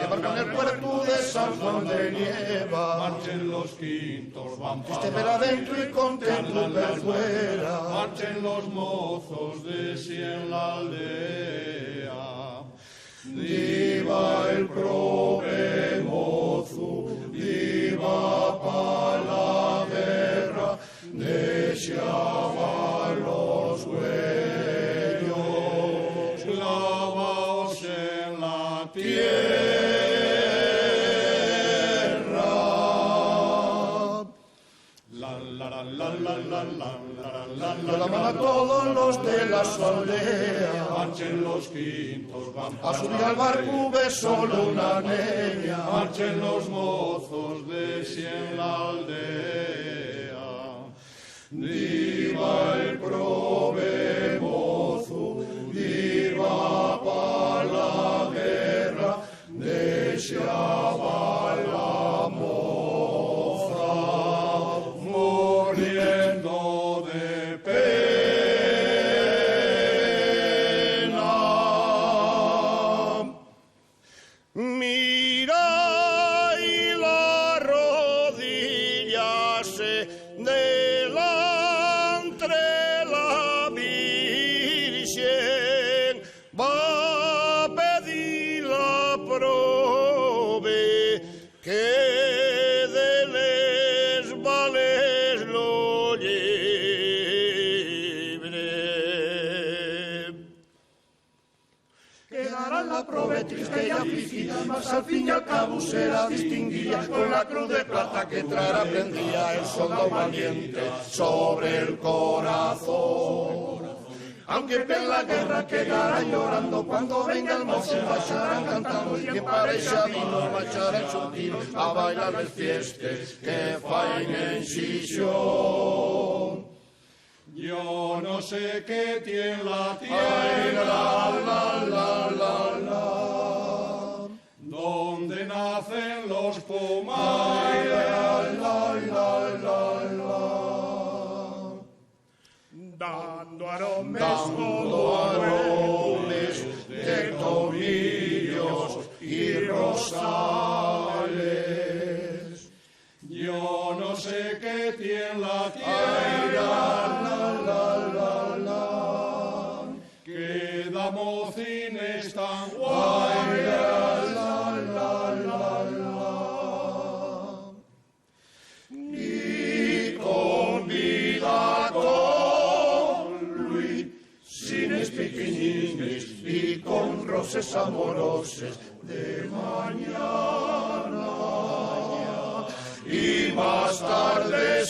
Embarcan el puerto de San Juan de Nieva, marchen los quintos, van triste ver adentro y contento ver fuera, marchen los mozos de si en la aldea. Diva el prove mozo, diva pa la guerra, deseaba los huellos, clavaos en la tierra. de la mano a todos los de la aldea, Marchen los quintos, van a subir al barco ve solo una niña, marchen los mozos de si en la aldea. Diva el prove mozo, diva pa la guerra, deseaba la moza, muriendo de pena. mira y la rodilla se delante la Virgen, va a pedir la prove que de les vales lo libre. Quedará la prove triste y afligida, mas al fin y al cabo será distinguida con la cruz de plata que traerá prendida el soldado valiente sobre el corazón. Aunque en la guerra quedará llorando, cuando venga el mozo marcharán cantando, y quien pareja vino marchará en su tiro a bailar las fiestas que faen en Xixón. Yo no sé qué tiene la Ay, tierra, la. donde nacen los Ay, pomares. Dando aromes de tomillos y rosales. Yo no sé qué tiene la Ay, tierra, la. que da mocines tan Ay, guay. la. Y con vida con Luis, cines pequeñines y con roces amoroses de mañana. Y más tarde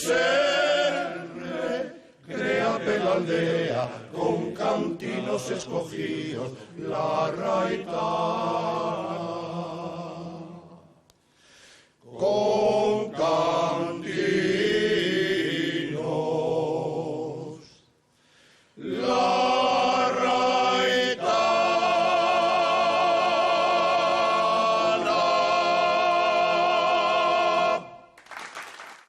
crea la aldea con cantinos escogidos la raitana.